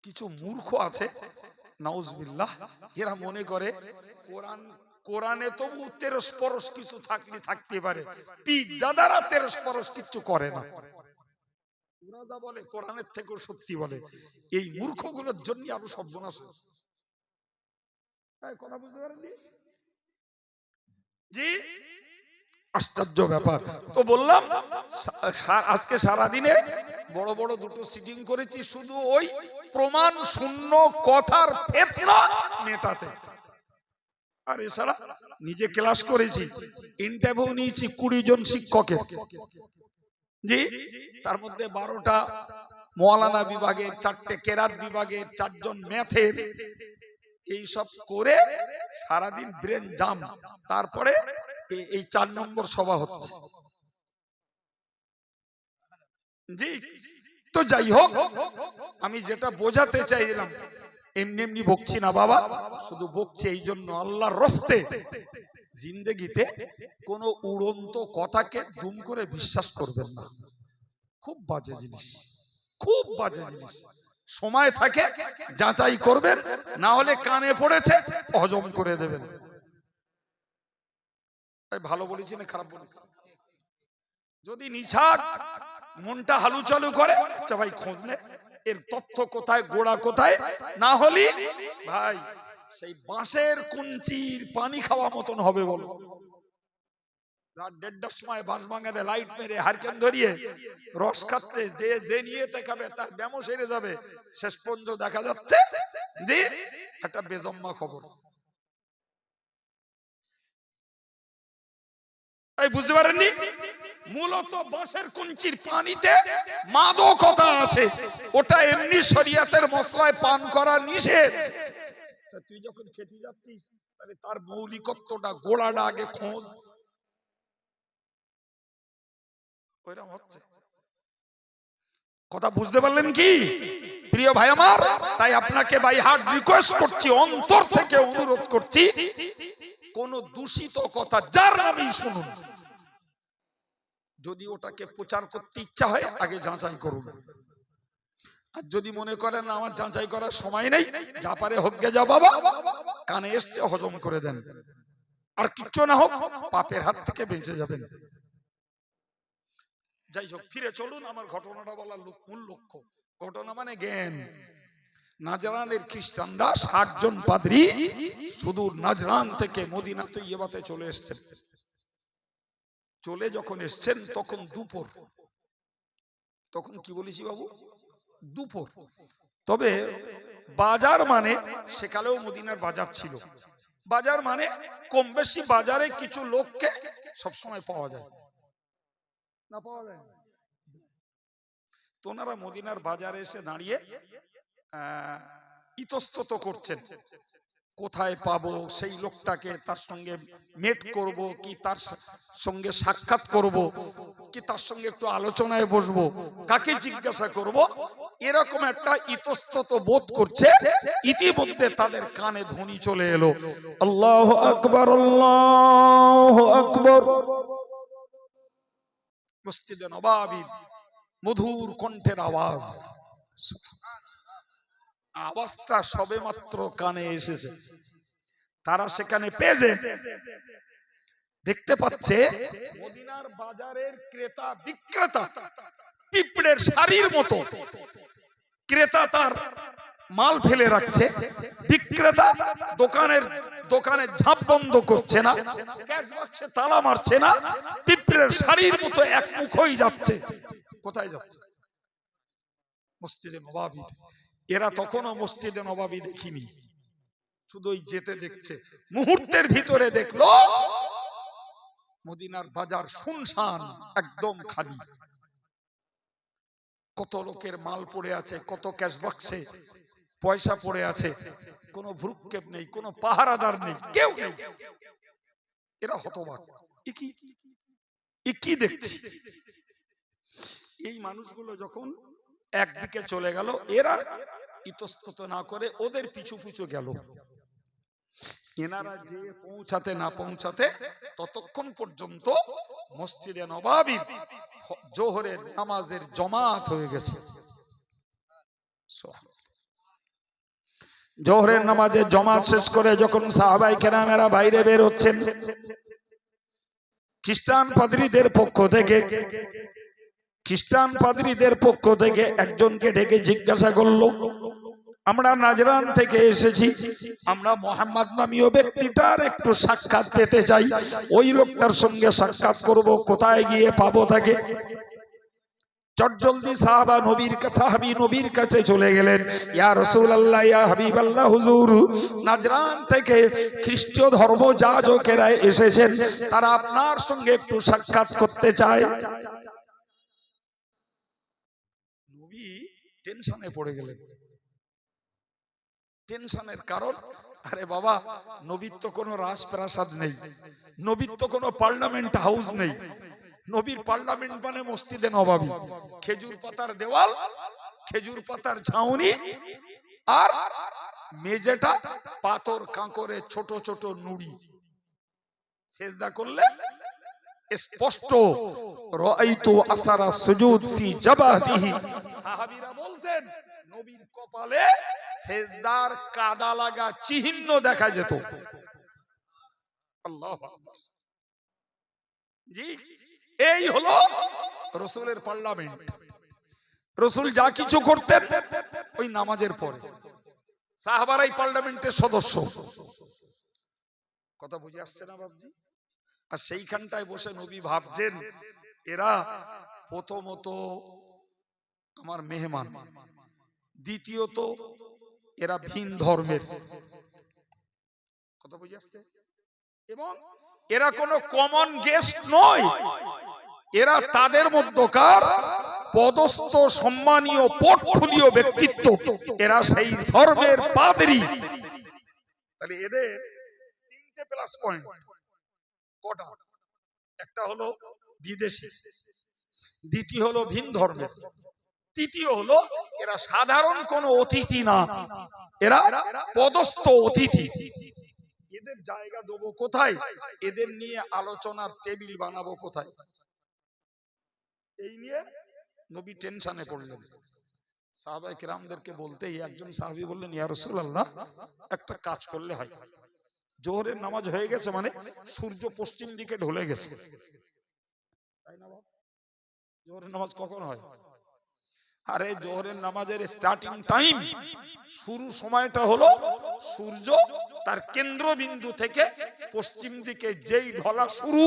কিছু মূর্খ আছে নাউজুবিল্লাহ, এরা মনে করে কোরআনে তবু তেরস পরশ কিছু থাকতে পারে, পিজ্জাদারা তেরস পরশ কিছু করে না। ওরা যা বলে কোরআনের থেকেও সত্যি বলে। এই মূর্খগুলোর জন্য আরো সর্বনাশ। কথা বুঝতে পারেননি জি? আশ্চর্য ব্যাপার। তো বললাম আজকে সারাদিনে বড় বড় দুটো সিটিং করেছি শুধু ওই প্রমাণ শূন্য কথার ফেতনা মেটাতে। আর এছাড়া নিজে ক্লাস করেছি, ইন্টারভিউ নিয়েছি 20 জন শিক্ষকের, জি, তার মধ্যে 12টা মওলানা বিভাগের, 4টে কেরাত বিভাগের, 4 জন ম্যাথের, এইসব করে সারাদিন ব্রেন জাম। তারপরে এই 4 নম্বর সভা হচ্ছে, জি। তো যাই হোক, আমি যেটা বোঝাতে চাইলাম, এমনি এমনি বকছি না বাবা, শুধু বকছি এই জন্য আল্লাহর রস্তে জিন্দেগিতে কোন উড়ন্ত কথাকে দুম করে বিশ্বাস করবেন না। খুব বাজে জিনিস, খুব বাজে জিনিস। সময় থাকে যাচাই করবেন, না হলে কানে পড়েছে হজম করে দেবেন। ভালো বলেছি না খারাপ বলেছি? যদি নিছাক মনটা হালু চালু করে, আচ্ছা ভাই খোঁজ নে এর তথ্য কোথায়, গোড়া কোথায়, না হলে ভাই সেই বাঁশের কুঞ্চির পানি খাওয়া মতন হবে। বলো, রাত 1:30টার সময় বাঁশ বাগানে লাইট মেরে হারকেন ধরিয়ে রস খাচ্ছে, যে নিয়ে দেখাবে তার ব্যামো সেরে যাবে, শেষ পর্যন্ত দেখা যাচ্ছে যে একটা বেজম্মা খবর। এই বুঝতে পারেননি? মূলত বাঁশের কুঞ্চির পানিতে মাদকতা আছে, ওটা এমনি শরীয়তের মশলায় পান করা নিষেধ। তুই যখন খেতে যাচ্ছিস তাহলে তার মৌলিকত্বটা, গোড়াটা আগে খোঁজ। ওইরকম হচ্ছে। কথা বুঝতে পারলেন কি প্রিয় ভাই আমার? তাই আপনাকে বাই হার্ট রিকোয়েস্ট করছি, অন্তর থেকে অনুরোধ করছি, কোন দূষিত কথা যার নামেই শুনুন, যদি ওটাকে প্রচার করতে ইচ্ছা হয় আগে যাচাই করুন। আর যদি মনে করেন আমার যাচাই করার সময় নেই, যা পারে হোক গে যা বাবা, কানে এসছে হজম করে দেন, আর কিচ্ছু না হোক পাপের হাত থেকে বেঁচে যাবেন। যাই হোক, ফিরে চলুন আমার ঘটনাটা বলার মূল লক্ষ্য। ঘটনা মানে জ্ঞান। নাজরানের খ্রিস্টানরা 60 জন পাদ্রী সুদূর নাজরান থেকে মদিনা তৈয়বাতে চলে এসেছেন। চলে যখন এসছেন তখন দুপুর, তখন কি বলেছি বাবু, দুপুর। তবে বাজার মানে সেকালেও মদিনার বাজার ছিল, বাজার মানে কম বেশি বাজারে কিছু লোককে সবসময় পাওয়া যায়, না পাওয়া যায়। তো ওনারা মদিনার বাজারে এসে দাঁড়িয়ে ইতস্তত করছেন, কোথায় পাবো সেই লোকটাকে, তার সঙ্গে মেট করব কি, তার সঙ্গে সাক্ষাৎ করব কি, তার সঙ্গে একটু আলোচনায় বসবো, কাকে জিজ্ঞাসা করব, এরকম একটা ইতস্তত বোধ করছে। ইতিমধ্যে তাদের কানে ধ্বনি চলে এলো, আল্লাহু আকবার, আল্লাহু আকবার। মসজিদে নববীর মধুর কণ্ঠের আওয়াজ, আওয়াজটা সবেমাত্র কানে এসেছে। তারা সেখানে পেয়ে দেখতে পাচ্ছে মদিনার বাজারের ক্রেতা বিক্রেতা পিঁপড়ের সারির মতো, ক্রেতা তার মাল ফেলে রাখছে, বিক্রেতা দোকানের ঝাঁপ বন্ধ করছে না, ক্যাশ বাক্সে তালা মারছে না, পিঁপড়ের সারির মতো একমুখ হয়ে যাচ্ছে। কোথায় যাচ্ছে? মসজিদে নববী। এরা তখনও মসজিদে নববী দেখিনি, শুধু যেতে দেখছে। মুহূর্তের ভিতরে দেখলো মদিনার বাজার শুনশান, একদম খালি। কত লোকের মাল পড়ে আছে, কত ক্যাশ বাক্সে পয়সা পড়ে আছে, কোনো ভ্রুক্ষেপ নেই, কোনো পাহারাদার নেই, কেউ নেই। এরা হতবাক, কি দেখছি। এই মানুষগুলো যখন একদিকে চলে গেল, এরা ইতস্তত না করে ওদের পিছু পিছু গেল। এনারা যে পৌঁছাতে না পৌঁছাতে ততক্ষণ পর্যন্ত মসজিদে নববীর জোহরের নামাজের জামাত হয়ে গেছে। জোহরের নামাজে জামাত শেষ করে যখন সাহাবায়ে কেরামেরা বাইরে বের হচ্ছেন, খ্রিস্টান পাদ্রীদের পক্ষ থেকে একজনকে ডেকে জিজ্ঞাসা করলো, আমরা নাজরান থেকে এসেছি, আমরা মোহাম্মদ নামীয় ব্যক্তিটার একটু সাক্ষাৎ পেতে চাই, ওই লোকটার সঙ্গে সাক্ষাৎ করব, কোথায় গিয়ে পাবো তাকে? চটজলদি সাহাবী নবীর কাছে চলে গেলেন। ইয়া রাসূলুল্লাহ, ইয়া হাবিবাল্লাহ, হুজুর, নাজরান থেকে খ্রিস্টীয় ধর্মযাজকেরা এসেছেন, তারা আপনার সঙ্গে একটু সাক্ষাৎ করতে চায়। নবী টেনশনে পড়ে গেলেন। টেনশনের কারণ, আরে বাবা, নবীর তো কোনো রাজপ্রাসাদ নেই, নবীর তো কোনো পার্লামেন্ট হাউস নেই। নবীর পার্লামেন্ট মানে মসজিদে নববী, খেজুর পাতার দেওয়াল, খেজুর পাতার ছাউনি, আর মেঝেটা পাথর কাঁকরে ছোট ছোট নুড়ি। সেজদা করলে স্পষ্ট রাআইতু আসারা সুজুদ ফি জাবাতিহি। সাহাবীরা বলতেন নবীর কপালে সেজদার কাদা লাগা চিহ্ন দেখা যেত। আল্লাহু আকবার। জি, এই হলো রাসূলের পার্লামেন্ট। রাসূল যা কিছু করতেন ওই নামাজের পরে। সাহাবারাই পার্লামেন্টের সদস্য। কথা বুঝে আসছে না বাবজি? আর সেইখানটায় বসে নবী ভাবছেন, এরা প্রথমত আমার মেহমান, দ্বিতীয়ত এরা ভিন ধর্মের। কথা বুঝে আসছে? এবং এরা কোনো কমন গেস্ট নয়, এরা তাদের মধ্যকার পদস্থ সম্মানীয় পোর্টফোলিও ব্যক্তিত্ব, এরা সেই ধর্মের পাদ্রী। তাহলে এদের তিনটে প্লাস পয়েন্ট। কটা? একটা হলো বিদেশি, দ্বিতীয় হলো ভিন ধর্মের, তৃতীয় হলো এরা সাধারণ কোনো অতিথি না, এরা পদস্থ অতিথি। এদের জায়গা দেবো কোথায়? এদের নিয়ে আলোচনার টেবিল বানাবো কোথায়? এই নিয়ে নবী টেনশনে পড়লেন। সাহাবায়ে কেরামদেরকে বলতেই একজন সাহাবী বললেন, ইয়া রাসূলুল্লাহ, একটা কাজ করলে হয়। জোহরের নামাজ হয়ে গেছে, মানে সূর্য পশ্চিম দিকে ঢলে গেছে, তাই না বাবা? জোহরের নামাজ কখন হয়? আরে জোহরের নামাজের স্টার্টিং টাইম, শুরু সময়টা হলো সূর্য তার কেন্দ্রবিন্দু থেকে পশ্চিম দিকে যেই ঢলা শুরু,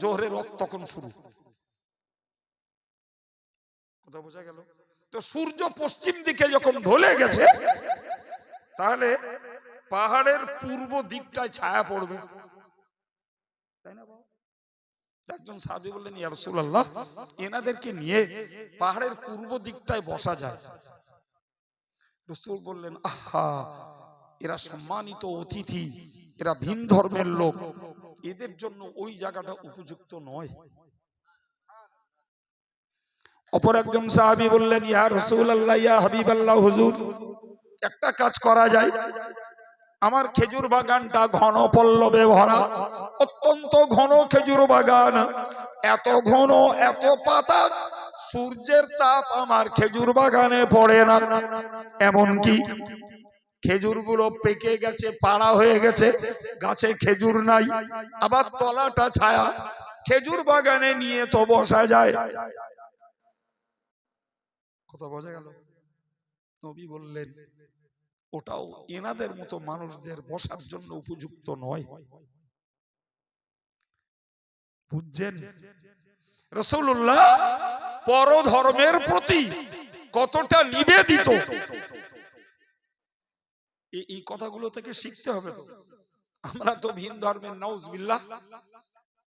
জোহরের ওয়াক্ত তখন শুরু। কথা বোঝা গেল? তো সূর্য পশ্চিম দিকে যখন ঢলে গেছে, তাহলে পাহাড়ের পূর্ব দিকটায় ছায়া পড়বে, তাই না বাবা? একজন সাহাবী বললেন, ইয়া রাসূলুল্লাহ, এনাদেরকে নিয়ে পাহাড়ের পূর্ব দিকটায় বসা যায়। রাসূল বললেন, আহা, এরা সম্মানিত অতিথি, এরা ভিন ধর্মের লোক, এদের জন্য ওই জায়গাটা উপযুক্ত নয়। অপর একজন সাহাবী বললেন, ইয়া রাসূলুল্লাহ, ইয়া হাবিবাল্লাহ, হুজুর, একটা কাজ করা যায়। আমার খেজুর বাগানটা ঘন পল্লবে ভরা, অত্যন্ত ঘন খেজুর বাগান, এত ঘন, এত পাতা, সূর্যের তাপ আমার খেজুর বাগানে পড়ে না। এমনকি খেজুরগুলো পেকে গেছে, পাড়া হয়ে গেছে, গাছে খেজুর নাই, আবার তলাটা ছায়া, খেজুর বাগানে নিয়ে তো বসা যায়। কথা বোঝা গেল? নবী বললেন, ওটাও এনাদের মতো মানুষদের বসার জন্য উপযুক্ত নয়। বুঝছেন? রাসূলুল্লাহ পরধর্মের প্রতি কতটা নিবেদিত, এই কথাগুলো থেকে শিখতে হবে। তো আমরা তো ভিন ধর্মের, নাউজুবিল্লাহ,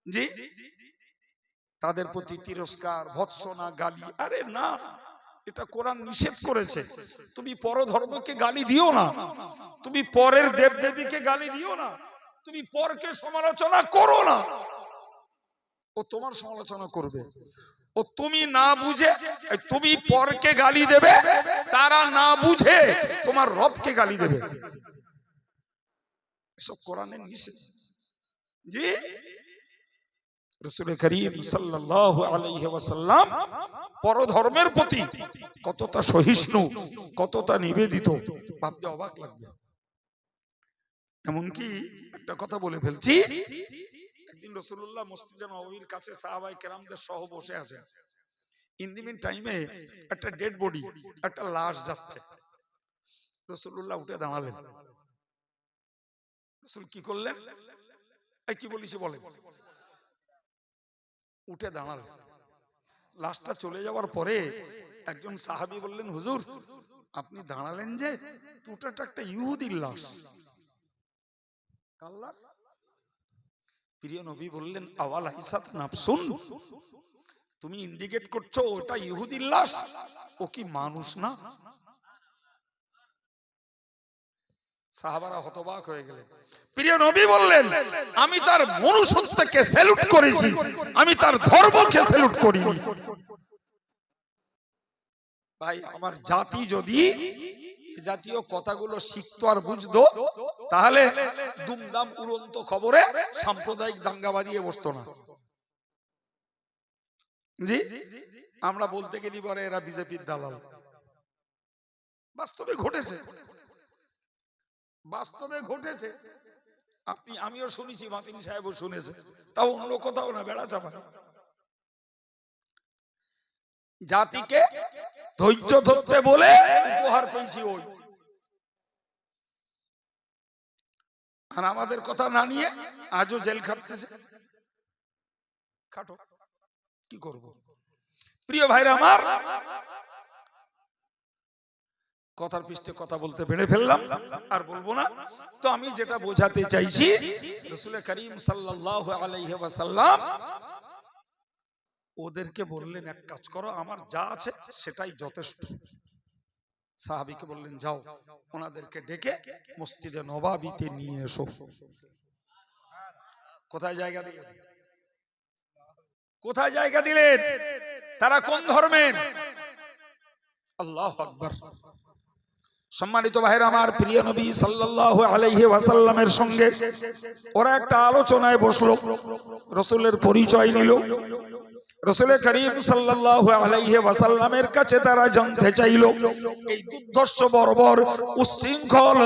জি, তাদের প্রতি তিরস্কার, ভৎসনা, গালি। আরে না, এটা কোরআন নিষেধ করেছে। তুমি পরধর্মকে গালি দিও না, তুমি পরের দেবদেবীকে গালি দিও না, তুমি পরকে সমালোচনা করো না। ও তোমার সমালোচনা করবে, ও তুমি না বুঝে তুমি পরকে গালি দেবে, তারা না বুঝে তোমার রবকে গালি দেবে। এসব কোরআনের নিষেধ। জি, রাসূল করিম সাল্লাল্লাহু আলাইহি ওয়াসাল্লাম পরধর্মের প্রতি কতটা সহিষ্ণু, কতটা নিবেদিত, ভাবতে অবাক লাগবে। এমনকি একটা কথা বলে ফেলছি, একদিন রাসূলুল্লাহ মসজিদে নববীর কাছে সাহাবায়ে কেরামদের সহ বসে আছেন। ইন দি মিন টাইমে একটা ডেড বডি, একটা লাশ যাচ্ছে। রাসূলুল্লাহ উঠে দাঁড়ালেন। রাসূল কি করলেন? এই কি বলিস বলেন? উঠে দাঁড়ালেন। লাশটা চলে যাওয়ার পরে একজন সাহাবী বললেন, হুজুর আপনি দাঁড়ালেন যে, ওটা একটা ইহুদির লাশ। কার লাশ? প্রিয় নবী বললেন, আওয়াল হাইসাত নাফসুন, তুমি ইন্ডিকেট করছো ওটা ইহুদির লাশ, ও কি মানুষ না? সাহাবারা হতবাক হয়ে গেলেন। প্রিয় নবী বললেন, আমি তার মনুষ্যত্বকে স্যালুট করেছি, আমি তার ধর্মকে স্যালুট করিনি। ভাই আমার জাতি যদি জাতীয় কথাগুলো শিখতো আর বুঝতো, তাহলে দুমদাম উড়ন্ত খবরে সাম্প্রদায়িক দাঙ্গা বাঁধিয়ে বসতো না। জি, আমরা বলতে গেলি বলে এরা বিজেপির দালাল। বাস্তবে ঘটেছে, বাস্তবে ঘটেছে। আমিও শুনেছি, মাতিন সাহেবও শুনেছে, তাও অন্য কোথাও না, বেড়া চাপা। জাতিকে ধৈর্য ধরতে বলে উপহার পেয়েছি ওই, আর আমাদের কথা না নিয়ে আজও জেল খাটতেছে। খাটো, কি করব? প্রিয় ভাইরা আমার, কথার পৃষ্ঠে কথা বলতে বেড়ে ফেললাম, আর বলবো না। তো আমি যেটা বোঝাতে চাইছি, রাসূল করিম সাল্লাল্লাহু আলাইহি ওয়াসাল্লাম ওদেরকে বললেন, এক কাজ করো, আমার যা আছে সেটাই যথেষ্ট। সাহাবীকে বললেন, যাও ওনাদেরকে ডেকে মসজিদে নববীতে নিয়ে এসো। কোথায় জায়গা দিলেন? কোথায় জায়গা দিলেন? তারা কোন ধর্মের? আল্লাহু আকবার। সম্মানিত ভাইরা আমার, প্রিয় নবী সাল্লাল্লাহু আলাইহি ওয়াসাল্লামের সঙ্গে ওরা একটা আলোচনায় বসলো, রাসূলের পরিচয় নিল। রাসূল করিম সাল্লাল্লাহু আলাইহি ওয়াসাল্লামের কাছে তারা জানতে চাইল, এই দুর্ধর্ষ বর্বর উচ্ছৃঙ্খল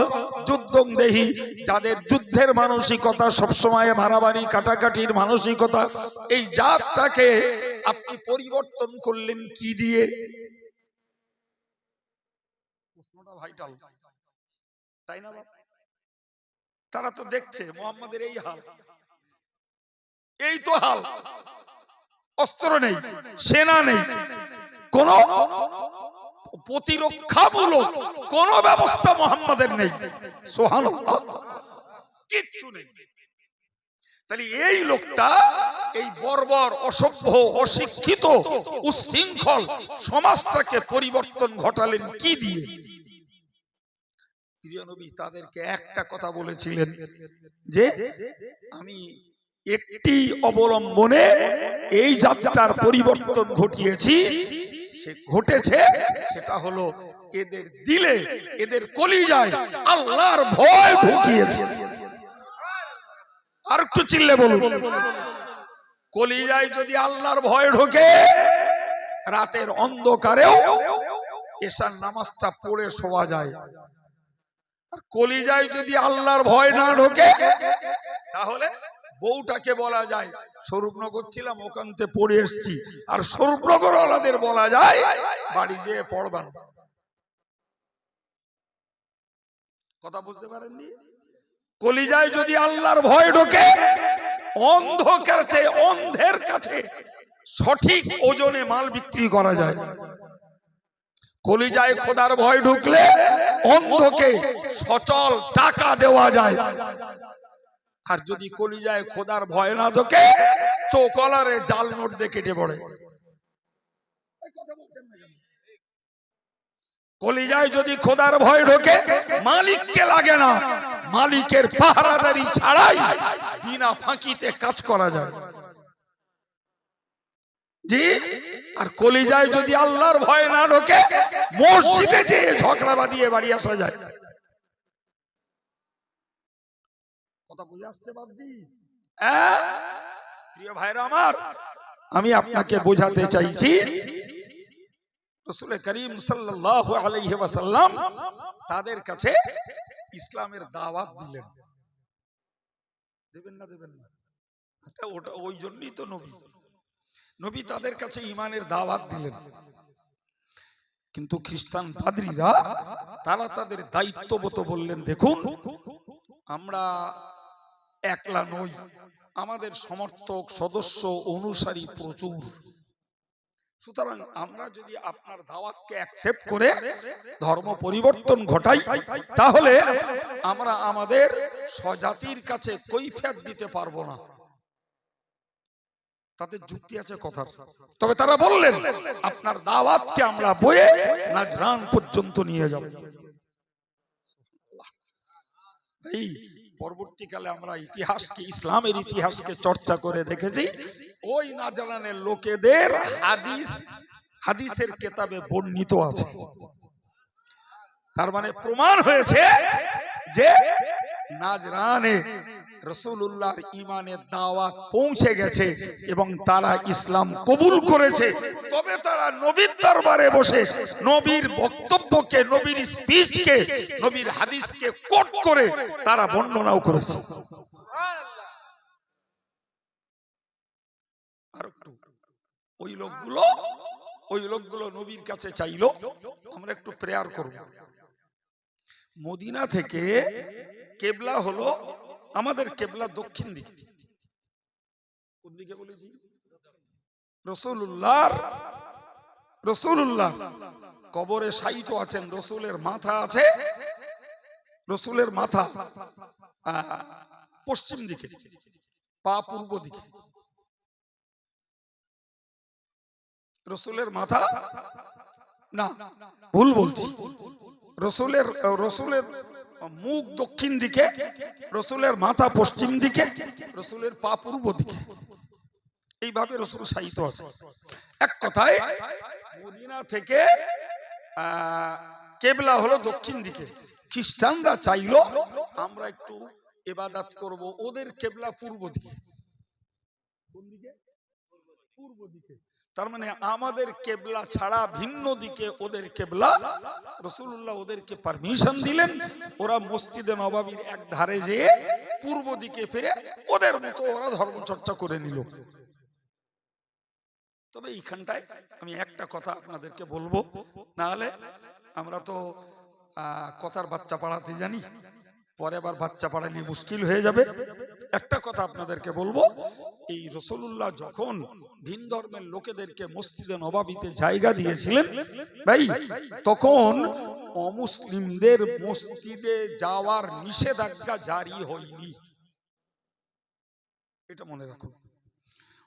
যুদ্ধংদেহী, যাদের যুদ্ধের মানসিকতা, সবসময় মারামারি কাটাকাটির মানসিকতা, এই জাতটাকে আপনি পরিবর্তন করলেন কি দিয়ে? ভাইটাল, তাই না? তারা তো দেখছে মুহাম্মাদের এই হাল, এই তো হাল, অস্ত্র নেই, সেনা নেই, কোন প্রতিরক্ষামূলক কোন ব্যবস্থা মুহাম্মাদের নেই। সুবহানাল্লাহ, কিচ্ছু নেই। তাহলে এই লোকটা এই বর্বর, অসভ্য, অশিক্ষিত, উচ্ছৃঙ্খল সমাজটাকে পরিবর্তন ঘটালেন কি দিয়ে? প্রিয় নবী তাদেরকে একটা কথা বলেছিলেন যে, আমি একটি অবলম্বনে এই যাত্রার পরিবর্তন ঘটিয়েছি, সে ঘটেছে, সেটা হলো এদের দিলে, এদের কলিজায় আল্লাহর ভয় ঢুকিয়েছে। আর একটু চিল্লে বলুন, কলিজায় যদি আল্লাহর ভয় ঢোকে, রাতের অন্ধকারেও এশার নামাজটা পড়ে শোয়া যায়। আর কলিজায় যদি আল্লাহর ভয় না ঢোকে, তাহলে বউটাকে বলা যায় স্বরূপনগর ছিলাম, ওখান থেকে পড়ে এসছি, আর স্বরূপনগর ওয়ালাদের বলা যায় বাড়ি যেয়ে পড়বেন। কথা বুঝতে পারেননি? কলিজায় যদি আল্লাহর ভয় ঢোকে, অন্ধকার চেয়ে অন্ধের কাছে সঠিক ওজনে মাল বিক্রি করা যায়। কলিজায় খোদার ভয় ঢুকলে অন্ধকে সচল টাকা দেওয়া যায়। আর যদি কলিজায় খোদার ভয় না ঢোকে, চোকলারে জাল নোট দিয়ে কেটে পড়ে। কলিজায় যদি খোদার ভয় ঢোকে, মালিককে লাগে না, মালিকের পাহারাদারি ছাড়াই বিনা ফাঁকিতে কাজ করা যায়। জি, আর কলিজায় যদি আল্লাহর ভয় না ঢোকে, মসজিদে যেয়ে ঝগড়া বাঁধিয়ে বাড়ি আসা যায়। কথা বুঝে আসছে বাবজি? প্রিয় ভাইরা আমার, আমি আপনাকে বোঝাতে চাইছি, রাসূল করিম সাল্লাল্লাহু আলাইহি ওয়াসাল্লাম তাদের কাছে ইসলামের দাওয়াত দিলেন। দেবেন না দেবেন না? ওটা ওই জন্যই তো নবী তাদের কাছে ঈমানের দাওয়াত দিলেন। কিন্তু খ্রিস্টান পাদ্রীরা তারা তাদের দায়িত্ববোধ বললেন, দেখুন আমরা একলা নই, আমাদের সমর্থক সদস্য অনুসারী প্রচুর, সুতরাং আমরা যদি আপনার দাওয়াতকে অ্যাকসেপ্ট করে ধর্ম পরিবর্তন ঘটাই তাহলে আমরা আমাদের স্বজাতির কাছে কৈফিয়ত দিতে পারবো না। তাদের যুক্তি আছে কথার। তবে তারা বললেন আপনার দাওয়াতকে আমরা বয়ে নাজরান পর্যন্ত নিয়ে যাব। এই পরবর্তীকালে আমরা ইতিহাসকে, ইসলামের ইতিহাসকে চর্চা করে দেখেছি, ওই নাজরানের লোকেদের হাদিসের কিতাবে বর্ণিত আছে। তার মানে প্রমাণ হয়েছে যে নাজরানে রাসূলুল্লাহর ঈমানের দাওয়াত পৌঁছে গেছে এবং তারা ইসলাম কবুল করেছে। তবে তারা নবীর দরবারে বসে নবীর বক্তব্যকে, নবীর স্পিচকে, নবীর হাদিসকে কোট করে তারা বর্ণনাও করেছে। আর একটু ওই লোকগুলো নবীর কাছে চাইলো আমরা একটু প্রেয়ার করব। মদিনা থেকে কেবলা হলো, আমাদের কেবলা দক্ষিণ দিকে। কোন দিকে বলেছি? রাসূলুল্লাহ কবরে শায়িত আছেন, রাসূলের মাথা আছে, রাসূলের মাথা পশ্চিম দিকে, পা পূর্ব দিকে। রাসূলের মাথা না, ভুল বলছি, রাসূলের মুখ দক্ষিণ দিকে, রাসূলের মাথা পশ্চিম দিকে, রাসূলের পা পূর্ব দিকে। এইভাবে রাসূল শায়িত আছে। এক কথায় মদিনা থেকে কিবলা হলো দক্ষিণ দিকে। খ্রিস্টানরা চাইলো আমরা একটু ইবাদত করব, ওদের কিবলা পূর্ব দিকে। কোন দিকে? পূর্ব দিকে। তার মানে আমাদের কেবলা ছাড়া ভিন্ন দিকে ওদের কেবলা। রাসূলুল্লাহ ওদেরকে পারমিশন দিলেন, ওরা মসজিদে নববীর এক ধারে যেয়ে পূর্ব দিকে ফিরে ওদের মতো ওরা ধর্ম চর্চা করে নিল। তবে এইখানটায় আমি একটা কথা আপনাদেরকে বলবো, না হলে আমরা তো কথার বাচ্চা পড়াতে জানি, পরে আবার বাচ্চা পড়ালে মুশকিল হয়ে যাবে। একটা কথা আপনাদেরকে বলবো, এই রাসূলুল্লাহ যখন ভিন ধর্মের লোকেদেরকে মসজিদে নববীতে জায়গা দিয়েছিলেন ভাই, তখন অমুসলিমদের মসজিদে যাওয়ার নিষেধাজ্ঞা জারি হয়নি। এটা মনে রাখুন,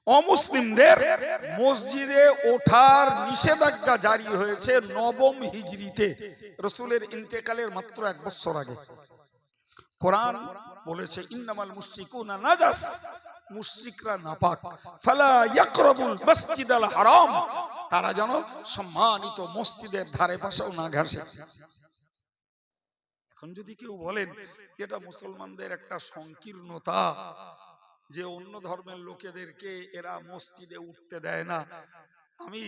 অমুসলিমদের মসজিদে ওঠার নিষেধাজ্ঞা জারি হয়েছে নবম হিজরিতে, রাসূলের ইন্তেকালের মাত্র 1 বছর আগে। কোরআন বলেছে ইন্নামাল মুশরিকুনা নাজাস, মুশরিকরা নাপাক, ফালা ইয়াকরাবুল মাসজিদাল হারাম, তারা যেন সম্মানিত মসজিদের ধারে পাশেও না ঘেঁষে। এখন যদি কেউ বলেন এটা মুসলমানদের একটা সংকীর্ণতা যে অন্য ধর্মের লোকেদেরকে এরা মসজিদে উঠতে দেয় না, আমি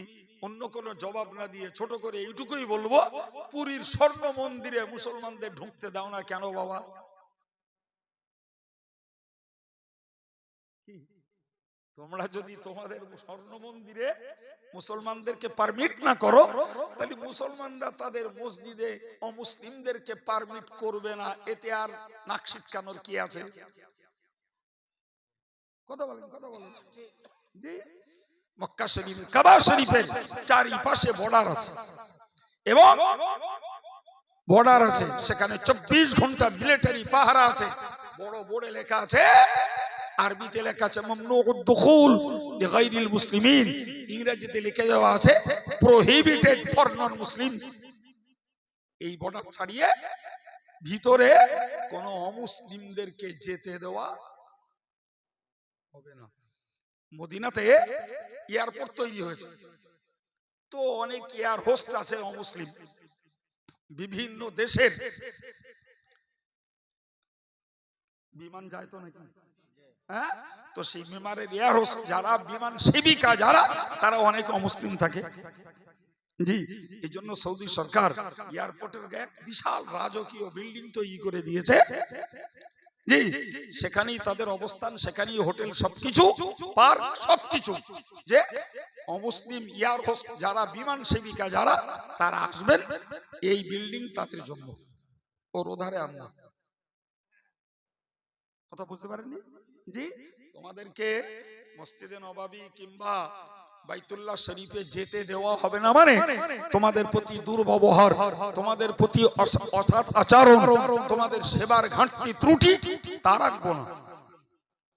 অন্য কোনো জবাব না দিয়ে ছোট করে এইটুকুই বলবো, পুরীর স্বর্ণ মন্দিরে মুসলমানদের ঢুকতে দাও না কেন বাবা? তোমরা যদি তোমাদের স্বর্ণ মন্দিরে মুসলমানদেরকে পারমিট না করো, তাহলে মুসলমানরা তাদের মসজিদে অমুসলিমদেরকে পারমিট করবে না, এতে আর নাক শিটকানোর কি আছে? কথা বলেন জি। মক্কা শরীফ, কাবা শরীফের চারিপাশে বর্ডার আছে এবং বর্ডার আছে, সেখানে 24 ঘন্টা মিলিটারি পাহারা আছে। বড় বড় লেখা আছে, আরবিতে লেখা আছে মামনুউদ দুখুল লিগাইরিল মুসলিমিন, ইংরেজিতে লিখে দেওয়া আছে প্রহিবিটেড ফর নন মুসলিমস। এই বর্ডার ছাড়িয়ে ভিতরে কোন অমুসলিমদেরকে যেতে দেওয়া হবে না। মদিনাতে এয়ারপোর্ট তৈরি হয়েছে, তো অনেক এয়ার হোস্ট আছে অমুসলিম, বিভিন্ন দেশের বিমান যায় তো নাকি, হ্যাঁ, তো সেই বিমানের এয়ার হোস্ট যারা, বিমান সেবিকা যারা, তারা অনেক অমুসলিম থাকে। জি, এই জন্য সৌদি সরকার এয়ারপোর্টের গায়ে বিশাল রাজকীয় বিল্ডিং তৈরি করে দিয়েছে। জি, সেখানেই তাদের অবস্থান, সেখানেই হোটেল, সবকিছু পার্ক, সবকিছু। যে অমুসলিম এয়ার হোস্ট যারা, বিমান সেবিকা যারা, তারা আসবেন, এই বিল্ডিং তাদের জন্য। ওর ওধারে আমরা কথা বুঝতে পারেননি? জি, তোমাদেরকে মসজিদে নবাবী কিংবা বাইতুল্লাহ শরীফে যেতে দেওয়া হবে না, মানে তোমাদের প্রতি দুর্ব্যবহার, তোমাদের প্রতি অসৎ আচরণ, তোমাদের সেবার ঘাটতি ত্রুটি তা রাখবো না।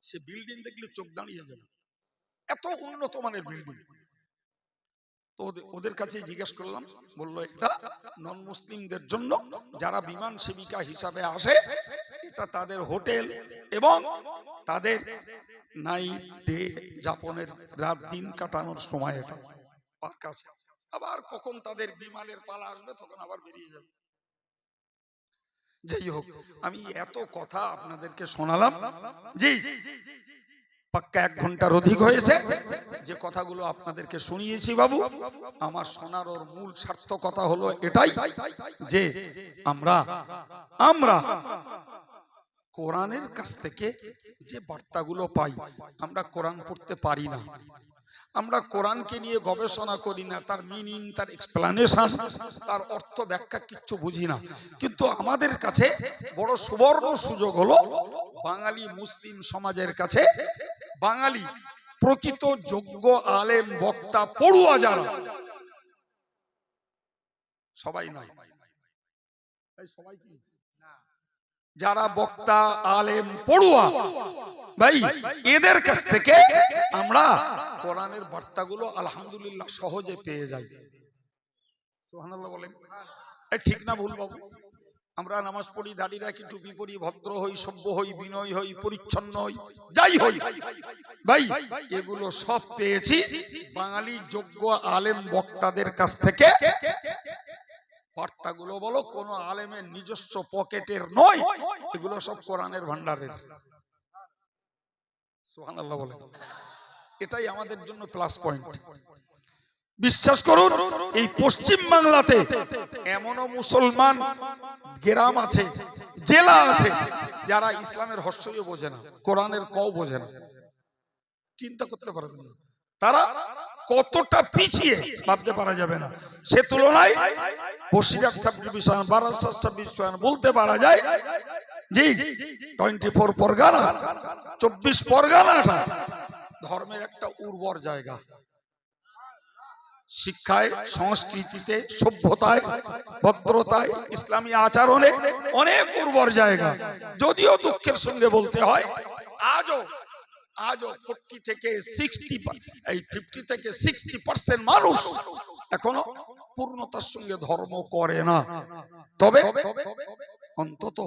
সে বিল্ডিং দেখলে চোখ দাঁড়িয়ে যাবে, এত উন্নত মানের বিল্ডিং। তো ওদের কাছে জিজ্ঞেস করলাম, বললো এটা নন মুসলিমদের জন্য, যারা বিমান সেবিকা হিসাবে আসে, এটা তাদের হোটেল এবং তাদের নাইট ডে যাপনের, রাত দিন কাটানোর সময় এটা পার্ক আছে। আবার কখন তাদের বিমানের পালা আসবে তখন আবার বেরিয়ে যাবে। যাই হোক, আমি এত কথা আপনাদেরকে শোনালাম। জি, পাক্কা 1 ঘন্টার অধিক হয়েছে। যে কথাগুলো আপনাদেরকে শুনিয়েছি বাবু, আমার শোনার ওর মূল সার্থকতা হলো এটাই, যে আমরা কোরআনের কাছ থেকে যে বার্তাগুলো পাই, আমরা কোরআন পড়তে পারি না, আমরা কোরআনকে নিয়ে গবেষণা করি না, তার মিনিং, তার এক্সপ্লানেশন, তার অর্থ ব্যাখ্যা কিচ্ছু বুঝি না। কিন্তু আমাদের কাছে বড় সুবর্ণ সুযোগ হলো, বাঙালি মুসলিম সমাজের কাছে বাঙালি প্রকৃত যোগ্য আলেম বক্তা পড়ুয়া যারা, সবাই নয়, সবাই কি, যারা বক্তা আলেম পড়ুয়া ভাই, এদের কাছ থেকে আমরা কোরআনের বার্তাগুলো আলহামদুলিল্লাহ সহজে পেয়ে যাই। সুবহানাল্লাহ বলেন, ঠিক না ভুল বাবু? আমরা নামাজ পড়ি, দাড়ি রাখি, টুপি পরি, ভদ্র হই, সভ্য হই, বিনয় হই, পরিচ্ছন্ন হই, যাই হই ভাই, এগুলো সব পেয়েছি বাঙালি যোগ্য আলেম বক্তাদের কাছ থেকে। বার্তাগুলো বলো কোন আলেমের নিজস্ব পকেটের নয়, এগুলো সব কোরআনের ভান্ডারের। সুবহানাল্লাহ বলেন, এটাই আমাদের জন্য প্লাস পয়েন্ট। বিশ্বাস করুন, এই পশ্চিম বাংলাতে এমনও মুসলমান গ্রাম আছে, জেলা আছে, যারা ইসলামের হর্ষই বোঝে না, কোরআনের কও বোঝে না। চিন্তা করতে পারবেন না তারা কতটা পিছিয়ে, ভাবতে পারা যাবে না। সে তুলনায় Basirhat sub division, Barasat sub division বলতে পারা যায়, জি 24 পরগনা, 24 পরগনাটা ধর্মের একটা উর্বর জায়গা। শিক্ষায়, সংস্কৃতিতে, সভ্যতায়, ভদ্রতায়, ইসলামী আচরণে অনেক উর্বর জায়গা। যদিও দুঃখের সঙ্গে বলতে হয়, আজও 40 থেকে 60% মানুষ এখনো পূর্ণতার সঙ্গে ধর্ম করে না। তবে অন্তত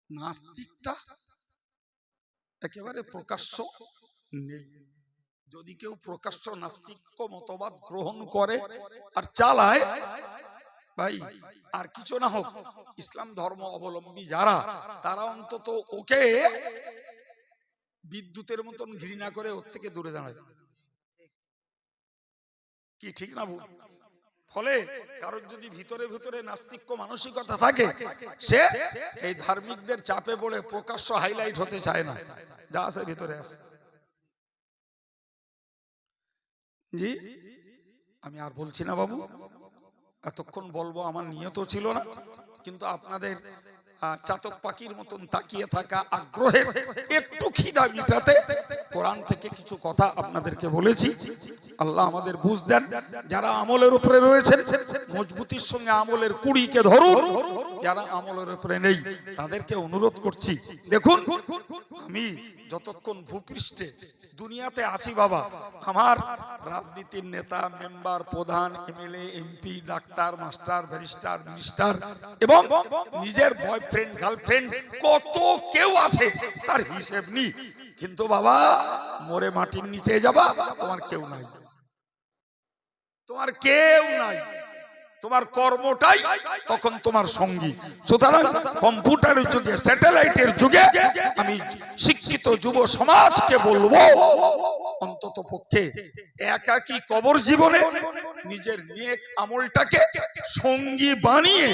নাস্তিকটা একেবারে প্রকাশ্য নেই। যদি কেউ প্রকাশ্য নাস্তিক্য মতবাদ গ্রহণ করে আর চালায় ভাই, আর কিছু না হোক, ইসলাম ধর্ম অবলম্বী যারা, তারা অন্তত ওকে বিদ্যুতের মতন ঘৃণা করে ওর থেকে দূরে দাঁড়ায়। কি ঠিক না ভুল? ফলে কারোর যদি ভিতরে ভিতরে নাস্তিক্য মানসিকতা থাকে, সে এই ধার্মিকদের চাপে পড়ে প্রকাশ্য হাইলাইট হতে চায় না, যা আছে ভিতরে আছে। জি, আমি আর বলছি না বাবু, এতক্ষণ বলবো আমার নিয়ত ছিল না, কিন্তু আপনাদের চাতক পাখির মতন তাকিয়ে থাকা আগ্রহের একটু খিদা মিটাতে কোরআন থেকে কিছু কথা আপনাদেরকে বলেছি। আল্লাহ আমাদের বুঝ দেন। যারা আমলের উপরে রয়েছেন মজবুতির সঙ্গে আমলের কুড়িকে ধরুন, যারা আমলের উপরে নেই তাদেরকে অনুরোধ করছি, দেখুন আমি যতক্ষণ ভূপৃষ্ঠে দুনিয়াতে আছি বাবা, আমার রাজনীতির নেতা, মেম্বার, প্রধান, MLA, MP, doctor, master, barrister, minister এবং নিজের বয়ফ্রেন্ড, গার্লফ্রেন্ড কত কেউ আছে, তার হিসেব নেই। কিন্তু বাবা মরে মাটির নিচে যাবা, তোমার কেউ নাই, তোমার কেউ নাই, তোমার কর্মটাই তখন তোমার সঙ্গী। সুতরাং কম্পিউটারের যুগে, স্যাটেলাইটের যুগে আমি শিক্ষিত যুব সমাজকে বলবো, অন্তত পক্ষে একাকী কবর জীবনে নিজের নেক আমলটাকে সঙ্গী বানিয়ে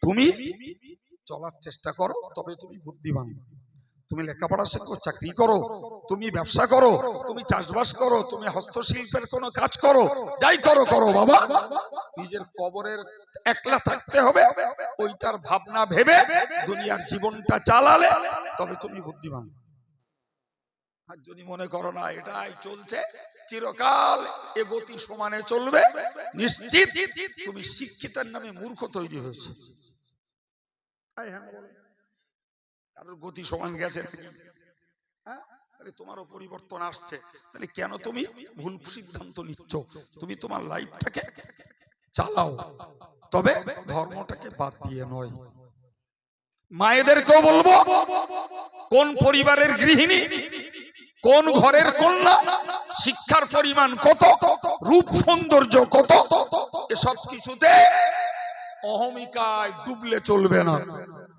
তুমি চলার চেষ্টা করো, তবে তুমি বুদ্ধিমান। তুমি লেখাপড়া শেখো, চাকরি করো, তুমি ব্যবসা করো, তুমি চাষবাস করো, তুমি হস্তশিল্পের কোনো কাজ করো, যাই করো করো বাবা, নিজের কবরের একলা থাকতে হবে, ওইটার ভাবনা ভেবে দুনিয়ার জীবনটা চালালে তবে তুমি বুদ্ধিমান। আর যদি মনে করো না এটাই চলছে, চিরকাল এ গতি সমানে চলবে, নিশ্চিত তুমি শিক্ষিতের নামে মূর্খ তৈরি হয়েছে। কারোর গতি সমান গেছে, তোমারও পরিবর্তন আসছে, তাহলে কেন তুমি ভুল সিদ্ধান্ত নিচ্ছ? তুমি তোমার লাইফটাকে চালাও, তবে ধর্মটাকে বাদ দিয়ে নয়। মায়েদেরকেও বলবো, কোন পরিবারের গৃহিণী, কোন ঘরের কন্যা, শিক্ষার পরিমাণ কত, রূপ সৌন্দর্য কত, এসব কিছুতে অহমিকায় ডুবলে চলবে না।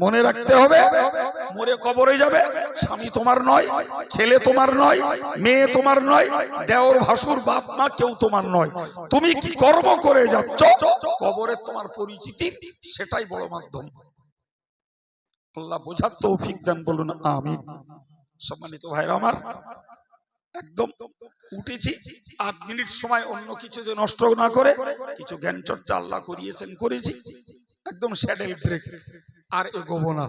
মনে রাখতে হবে, মরে কবরে যাবে, স্বামী তোমার নয়, ছেলে তোমার নয়, মেয়ে তোমার নয়, দেওর ভাসুর বাপ মা কেউ তোমার নয়। তুমি কি কর্ম করে যাচ্ছ, কবরে তোমার পরিচিতি, সেটাই বড় মাধ্যম। আল্লাহ বোঝার তৌফিক দেন, বলুন আমিন। সম্মানিত ভাইরা আমার, একদম উঠেছি 8 মিনিট সময় অন্য কিছু নষ্ট না করে কিছু জ্ঞান চর্চা আল্লাহ করিয়েছেন, করেছি, একদম স্যাডেল ব্রেক, আর এগোবো না।